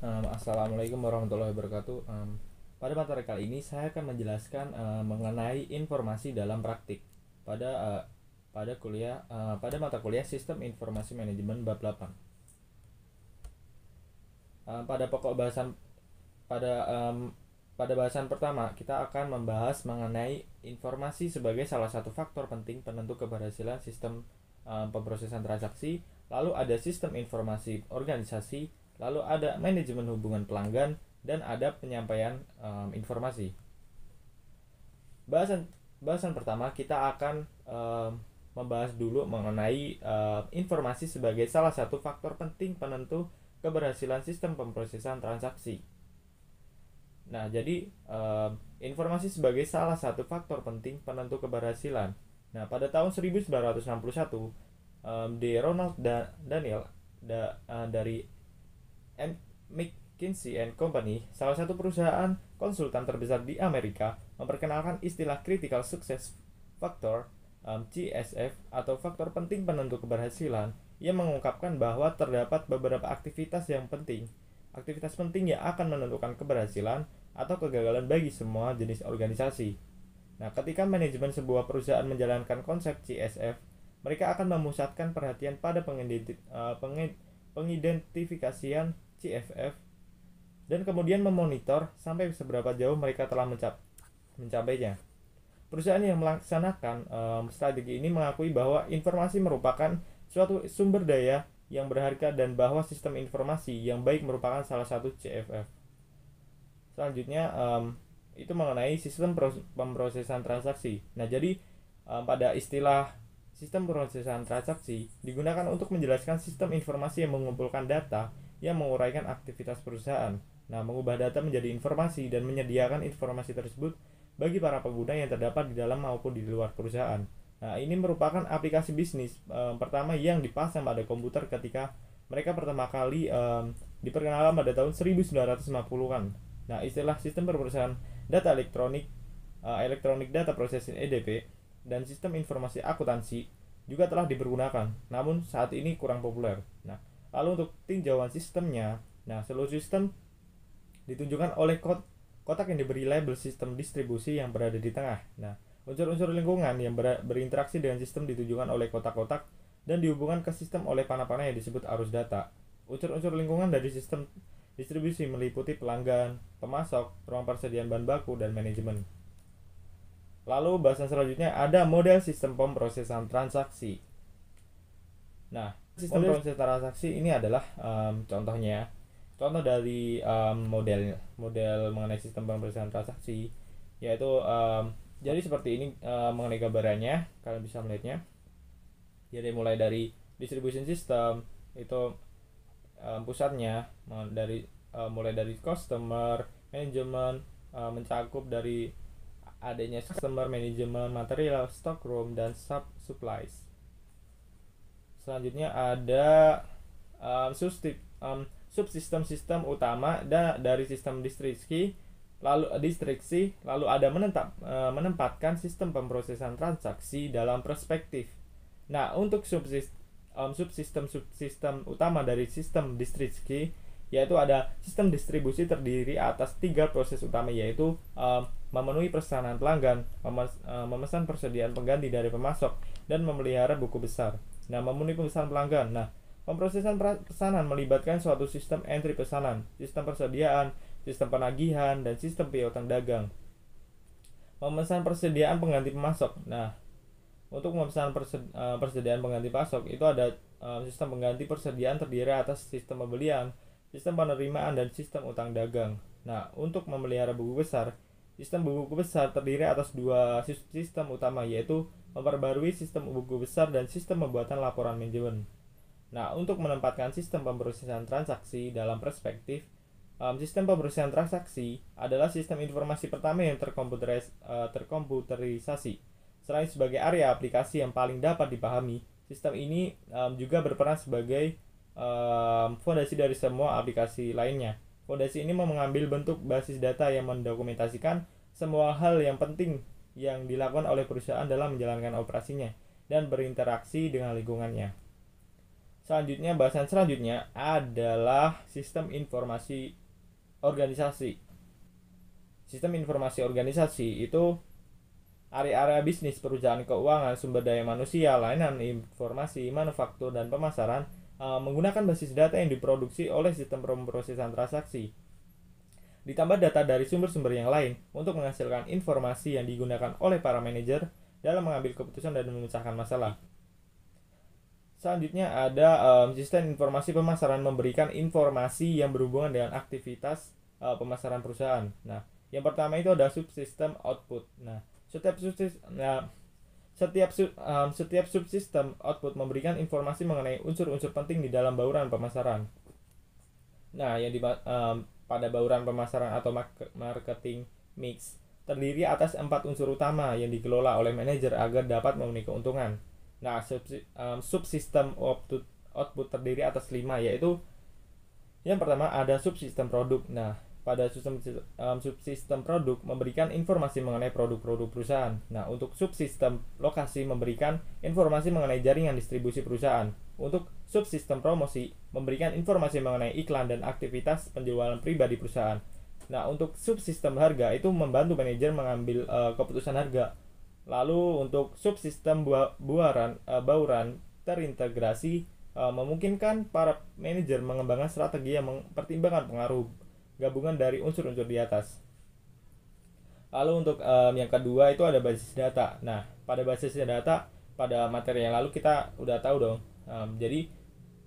Assalamualaikum warahmatullahi wabarakatuh. Pada materi kali ini saya akan menjelaskan mengenai informasi dalam praktik pada uh, pada mata kuliah Sistem Informasi Manajemen bab 8. Pada pokok bahasan pada um, pada bahasan pertama kita akan membahas mengenai informasi sebagai salah satu faktor penting penentu keberhasilan sistem pemrosesan transaksi. Lalu ada sistem informasi organisasi, lalu ada manajemen hubungan pelanggan, dan ada penyampaian informasi. Bahasan pertama kita akan membahas dulu mengenai informasi sebagai salah satu faktor penting penentu keberhasilan sistem pemrosesan transaksi. Nah, jadi informasi sebagai salah satu faktor penting penentu keberhasilan. Nah, pada tahun 1961, D. Ronald Daniel dari McKinsey and Company, salah satu perusahaan konsultan terbesar di Amerika, memperkenalkan istilah Critical Success Factor CSF atau faktor penting penentu keberhasilan. Ia mengungkapkan bahwa terdapat beberapa aktivitas penting yang akan menentukan keberhasilan atau kegagalan bagi semua jenis organisasi. Nah, ketika manajemen sebuah perusahaan menjalankan konsep CSF, mereka akan memusatkan perhatian pada pengidentifikasian CFF dan kemudian memonitor sampai seberapa jauh mereka telah mencapainya. Perusahaan yang melaksanakan strategi ini mengakui bahwa informasi merupakan suatu sumber daya yang berharga dan bahwa sistem informasi yang baik merupakan salah satu CFF. Selanjutnya itu mengenai sistem pemrosesan transaksi. Nah, jadi pada istilah sistem pemrosesan transaksi digunakan untuk menjelaskan sistem informasi yang mengumpulkan data yang menguraikan aktivitas perusahaan. Nah, mengubah data menjadi informasi dan menyediakan informasi tersebut bagi para pengguna yang terdapat di dalam maupun di luar perusahaan. Nah, ini merupakan aplikasi bisnis pertama yang dipasang pada komputer ketika mereka pertama kali diperkenalkan pada tahun 1950-an. Nah, istilah sistem pemrosesan data Electronic Data Processing EDP dan sistem informasi akuntansi juga telah dipergunakan, namun saat ini kurang populer. Nah, lalu untuk tinjauan sistemnya, nah seluruh sistem ditunjukkan oleh kotak yang diberi label sistem distribusi yang berada di tengah. Nah, unsur-unsur lingkungan yang berinteraksi dengan sistem ditunjukkan oleh kotak-kotak dan dihubungkan ke sistem oleh panah-panah yang disebut arus data. Unsur-unsur lingkungan dari sistem distribusi meliputi pelanggan, pemasok, ruang persediaan bahan baku, dan manajemen. Lalu bahasan selanjutnya ada model sistem pemrosesan transaksi. Nah, sistem pemrosesan transaksi ini adalah contoh dari model mengenai sistem pemrosesan transaksi, yaitu jadi seperti ini mengenai gambarannya, kalian bisa melihatnya. Jadi mulai dari distribution system itu pusatnya mulai dari customer management, mencakup dari adanya customer management, material, stockroom, dan supplies. Selanjutnya ada subsistem sistem utama dari sistem distribusi, lalu ada menempatkan sistem pemrosesan transaksi dalam perspektif. Nah, untuk subsistem utama dari sistem distribusi, yaitu ada sistem distribusi terdiri atas 3 proses utama, yaitu memenuhi pesanan pelanggan, memesan persediaan pengganti dari pemasok, dan memelihara buku besar. Nah, memenuhi pesanan pelanggan. Nah, pemrosesan pesanan melibatkan suatu sistem entry pesanan, sistem persediaan, sistem penagihan, dan sistem piutang dagang. Memesan persediaan pengganti pemasok. Nah, untuk memesan persediaan pengganti pasok itu ada sistem pengganti persediaan terdiri atas sistem pembelian, sistem penerimaan, dan sistem utang dagang. Nah, untuk memelihara buku besar, sistem buku besar terdiri atas 2 sistem utama, yaitu memperbarui sistem buku besar dan sistem pembuatan laporan manajemen. Nah, untuk menempatkan sistem pemrosesan transaksi dalam perspektif, sistem pemrosesan transaksi adalah sistem informasi pertama yang terkomputerisasi. Selain sebagai area aplikasi yang paling dapat dipahami, sistem ini juga berperan sebagai fondasi dari semua aplikasi lainnya. Fondasi ini mengambil bentuk basis data yang mendokumentasikan semua hal yang penting yang dilakukan oleh perusahaan dalam menjalankan operasinya dan berinteraksi dengan lingkungannya. Bahasan selanjutnya adalah sistem informasi organisasi. Sistem informasi organisasi itu area-area bisnis, perusahaan keuangan, sumber daya manusia, layanan informasi, manufaktur, dan pemasaran menggunakan basis data yang diproduksi oleh sistem pemrosesan transaksi. Ditambah data dari sumber-sumber yang lain untuk menghasilkan informasi yang digunakan oleh para manajer dalam mengambil keputusan dan memecahkan masalah. Selanjutnya ada sistem informasi pemasaran memberikan informasi yang berhubungan dengan aktivitas pemasaran perusahaan. Nah, yang pertama itu ada subsistem output. Nah, setiap subsistem output memberikan informasi mengenai unsur-unsur penting di dalam bauran pemasaran. Nah, pada bauran pemasaran atau marketing mix terdiri atas 4 unsur utama yang dikelola oleh manajer agar dapat memenuhi keuntungan. Nah, subsistem output terdiri atas 5, yaitu yang pertama ada subsistem produk. Nah, pada subsistem produk memberikan informasi mengenai produk-produk perusahaan. Nah, untuk subsistem lokasi memberikan informasi mengenai jaringan distribusi perusahaan. Untuk subsistem promosi memberikan informasi mengenai iklan dan aktivitas penjualan pribadi perusahaan. Nah, untuk subsistem harga itu membantu manajer mengambil keputusan harga. Lalu untuk subsistem bauran terintegrasi memungkinkan para manajer mengembangkan strategi yang mempertimbangkan pengaruh gabungan dari unsur-unsur di atas. Lalu untuk yang kedua itu ada basis data. Nah, pada basis data pada materi yang lalu kita udah tahu dong. Jadi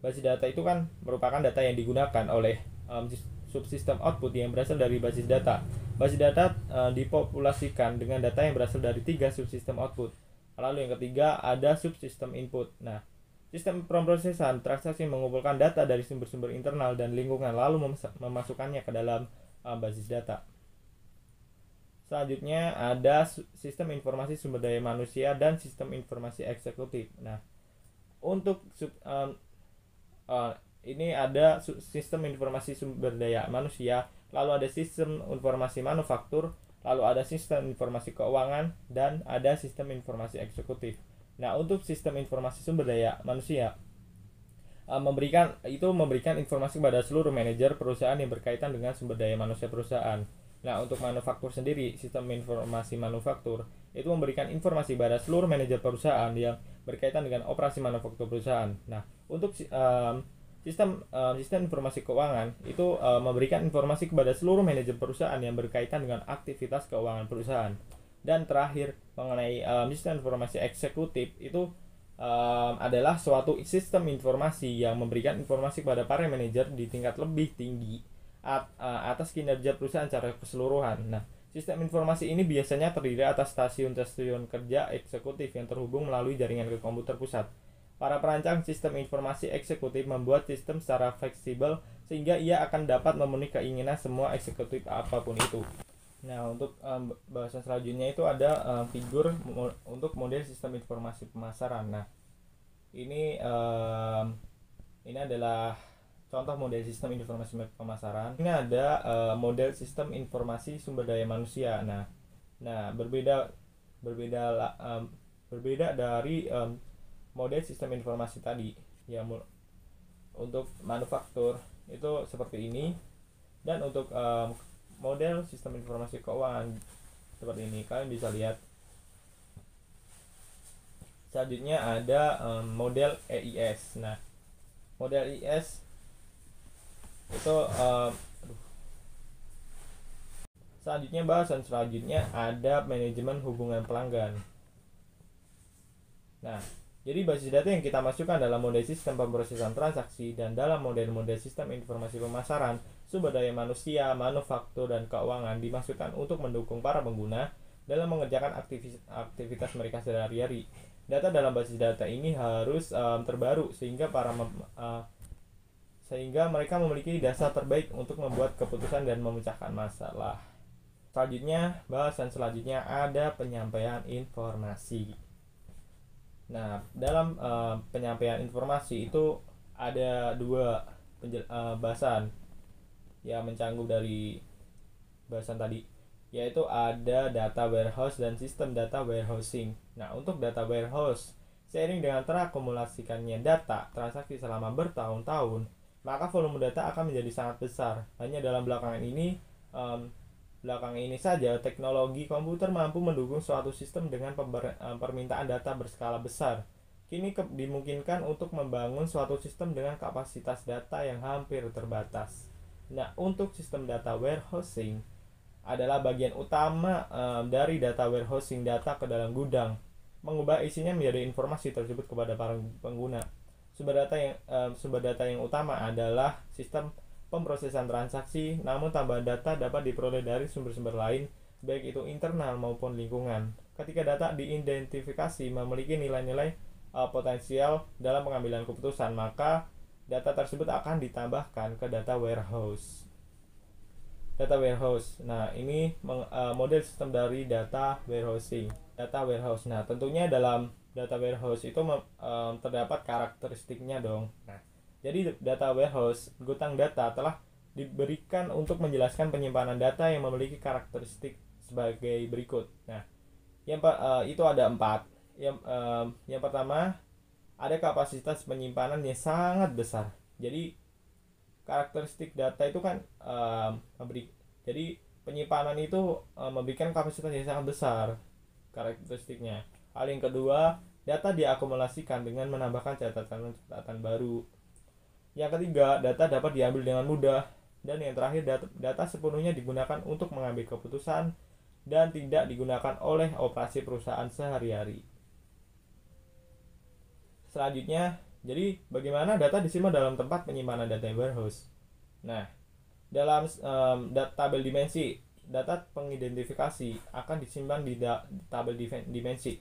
basis data itu kan merupakan data yang digunakan oleh subsistem output yang berasal dari basis data. Basis data dipopulasikan dengan data yang berasal dari 3 subsistem output. Lalu yang ketiga ada subsistem input. Nah, sistem pemrosesan transaksi mengumpulkan data dari sumber-sumber internal dan lingkungan lalu memasukkannya ke dalam basis data. Selanjutnya ada sistem informasi sumber daya manusia dan sistem informasi eksekutif. Nah, untuk ini ada sistem informasi sumber daya manusia, lalu ada sistem informasi manufaktur, lalu ada sistem informasi keuangan, dan ada sistem informasi eksekutif. Nah, untuk sistem informasi sumber daya manusia memberikan informasi kepada seluruh manajer perusahaan yang berkaitan dengan sumber daya manusia perusahaan. Nah, untuk manufaktur sendiri, sistem informasi manufaktur itu memberikan informasi kepada seluruh manajer perusahaan yang berkaitan dengan operasi manufaktur perusahaan. Nah, untuk sistem informasi keuangan itu memberikan informasi kepada seluruh manajer perusahaan yang berkaitan dengan aktivitas keuangan perusahaan. Dan terakhir mengenai sistem informasi eksekutif itu adalah suatu sistem informasi yang memberikan informasi kepada para manajer di tingkat lebih tinggi atas kinerja perusahaan secara keseluruhan. Nah, sistem informasi ini biasanya terdiri atas stasiun-stasiun kerja eksekutif yang terhubung melalui jaringan ke komputer pusat. Para perancang sistem informasi eksekutif membuat sistem secara fleksibel sehingga ia akan dapat memenuhi keinginan semua eksekutif apapun itu. Nah, untuk bahasan selanjutnya itu ada figur untuk model sistem informasi pemasaran. Nah, ini adalah contoh model sistem informasi pemasaran. Ini ada model sistem informasi sumber daya manusia. Nah, berbeda dari model sistem informasi tadi. Ya, untuk manufaktur itu seperti ini, dan untuk model sistem informasi keuangan seperti ini. Kalian bisa lihat. Selanjutnya ada model EIS. Nah, model EIS itu selanjutnya bahasan selanjutnya ada manajemen hubungan pelanggan. Nah, jadi basis data yang kita masukkan dalam model sistem pemrosesan transaksi dan dalam model-model sistem informasi pemasaran, sumber daya manusia, manufaktur, dan keuangan dimaksudkan untuk mendukung para pengguna dalam mengerjakan aktivitas mereka sehari-hari. Data dalam basis data ini harus terbaru sehingga mereka memiliki dasar terbaik untuk membuat keputusan dan memecahkan masalah. Bahasan selanjutnya ada penyampaian informasi. Nah, dalam penyampaian informasi itu ada 2 bahasan yang mencangkup dari bahasan tadi, yaitu ada data warehouse dan sistem data warehousing. Nah, untuk data warehouse, Seiring dengan terakumulasikannya data transaksi selama bertahun-tahun, maka volume data akan menjadi sangat besar. Hanya dalam belakangan ini saja teknologi komputer mampu mendukung suatu sistem dengan permintaan data berskala besar. Kini dimungkinkan untuk membangun suatu sistem dengan kapasitas data yang hampir terbatas. Nah, untuk sistem data warehousing adalah bagian utama dari data warehousing data ke dalam gudang, mengubah isinya menjadi informasi tersebut kepada para pengguna. Sumber data yang utama adalah sistem pemrosesan transaksi, namun tambahan data dapat diperoleh dari sumber-sumber lain, baik itu internal maupun lingkungan. Ketika data diidentifikasi memiliki nilai-nilai potensial dalam pengambilan keputusan, maka data tersebut akan ditambahkan ke data warehouse. Nah, ini model sistem dari data warehousing. Nah, tentunya dalam data warehouse itu terdapat karakteristiknya dong. Nah, jadi data warehouse, gudang data telah diberikan untuk menjelaskan penyimpanan data yang memiliki karakteristik sebagai berikut. Nah, itu ada 4. Yang pertama, ada kapasitas penyimpanan yang sangat besar. Jadi karakteristik data itu kan jadi penyimpanan itu memberikan kapasitas yang sangat besar karakteristiknya. Hal yang kedua, data diakumulasikan dengan menambahkan catatan baru. Yang ketiga, data dapat diambil dengan mudah. Dan yang terakhir, data sepenuhnya digunakan untuk mengambil keputusan dan tidak digunakan oleh operasi perusahaan sehari-hari. Selanjutnya, jadi bagaimana data disimpan dalam tempat penyimpanan data warehouse? Nah, dalam tabel dimensi, data pengidentifikasi akan disimpan di tabel dimensi.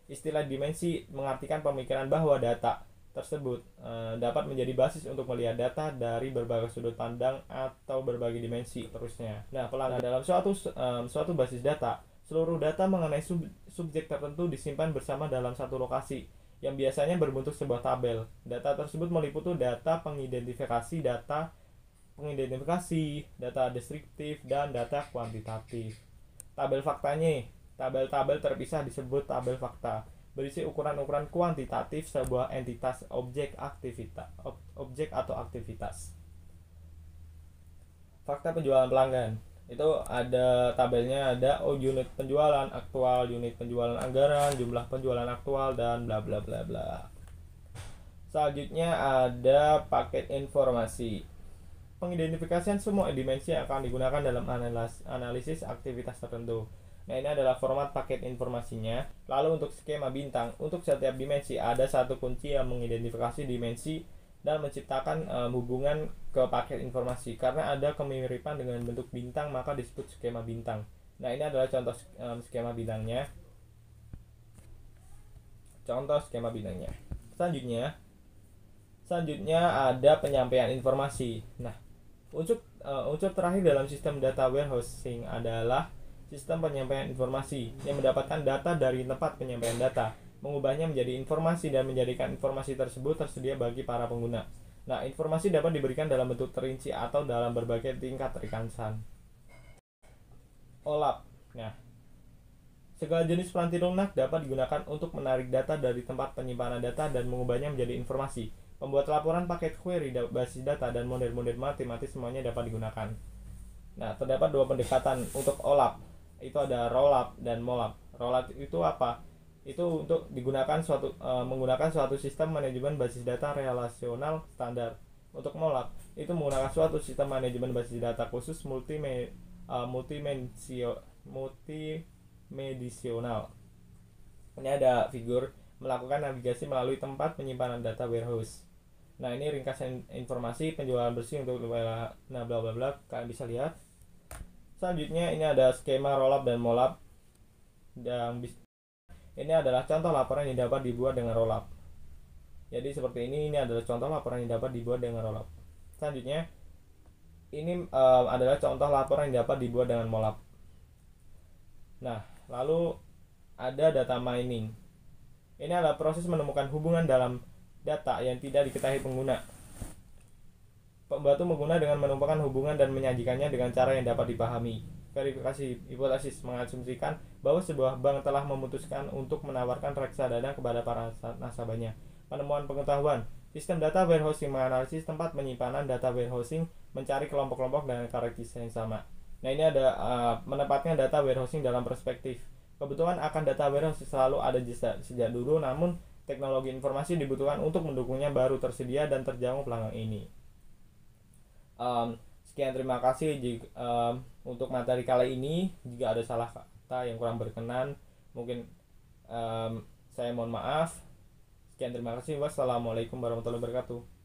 Istilah dimensi mengartikan pemikiran bahwa data tersebut dapat menjadi basis untuk melihat data dari berbagai sudut pandang atau berbagai dimensi terusnya. Nah, dalam suatu basis data, seluruh data mengenai subjek tertentu disimpan bersama dalam satu lokasi yang biasanya berbentuk sebuah tabel. Data tersebut meliputi data pengidentifikasi, data deskriptif, dan data kuantitatif. Tabel faktanya, tabel-tabel terpisah disebut tabel fakta, berisi ukuran-ukuran kuantitatif sebuah entitas objek atau aktivitas. Fakta penjualan pelanggan, itu ada tabelnya, ada unit penjualan aktual, unit penjualan anggaran, jumlah penjualan aktual, dan bla bla bla bla. Selanjutnya ada paket informasi. Pengidentifikasian semua dimensi akan digunakan dalam analisis aktivitas tertentu. Nah, ini adalah format paket informasinya. Lalu untuk skema bintang, untuk setiap dimensi ada satu kunci yang mengidentifikasi dimensi dan menciptakan hubungan ke paket informasi. Karena ada kemiripan dengan bentuk bintang, maka disebut skema bintang. Nah, ini adalah contoh skema bintangnya. Selanjutnya ada penyampaian informasi. Nah, unsur terakhir dalam sistem data warehousing adalah sistem penyampaian informasi yang mendapatkan data dari tempat penyampaian data, mengubahnya menjadi informasi dan menjadikan informasi tersebut tersedia bagi para pengguna. Nah, informasi dapat diberikan dalam bentuk terinci atau dalam berbagai tingkat ringkasan. OLAP. Nah, segala jenis peranti lunak dapat digunakan untuk menarik data dari tempat penyimpanan data dan mengubahnya menjadi informasi. Membuat laporan paket query basis data dan model-model matematis semuanya dapat digunakan. Nah, terdapat dua pendekatan untuk OLAP. Itu ada rollup dan mollup. Rollup itu apa? Itu untuk digunakan menggunakan suatu sistem manajemen basis data relasional standar. Untuk mollup itu menggunakan suatu sistem manajemen basis data khusus multimediasional. Ini ada figur melakukan navigasi melalui tempat penyimpanan data warehouse. Nah, ini ringkasan informasi penjualan bersih untuk bla bla bla, kalian bisa lihat. Selanjutnya ini ada skema rollup dan mollup. Ini adalah contoh laporan yang dapat dibuat dengan rollup. Jadi seperti ini adalah contoh laporan yang dapat dibuat dengan rollup. Selanjutnya ini adalah contoh laporan yang dapat dibuat dengan mollup. Nah, lalu ada data mining. Ini adalah proses menemukan hubungan dalam data yang tidak diketahui pengguna. Pembantu pengguna dengan menemukan hubungan dan menyajikannya dengan cara yang dapat dipahami. verifikasi hipotesis mengasumsikan bahwa sebuah bank telah memutuskan untuk menawarkan reksadana kepada para nasabahnya. Penemuan pengetahuan. Sistem data warehousing menganalisis tempat penyimpanan data warehousing, mencari kelompok-kelompok dengan karakteristik yang sama. Nah, ini ada menempatkan data warehousing dalam perspektif. Kebutuhan akan data warehousing selalu ada sejak dulu, namun teknologi informasi dibutuhkan untuk mendukungnya baru tersedia dan terjangkau pelanggan ini. Sekian, terima kasih untuk materi kali ini. Jika ada salah kata yang kurang berkenan, mungkin saya mohon maaf. Sekian, terima kasih. Wassalamualaikum warahmatullahi wabarakatuh.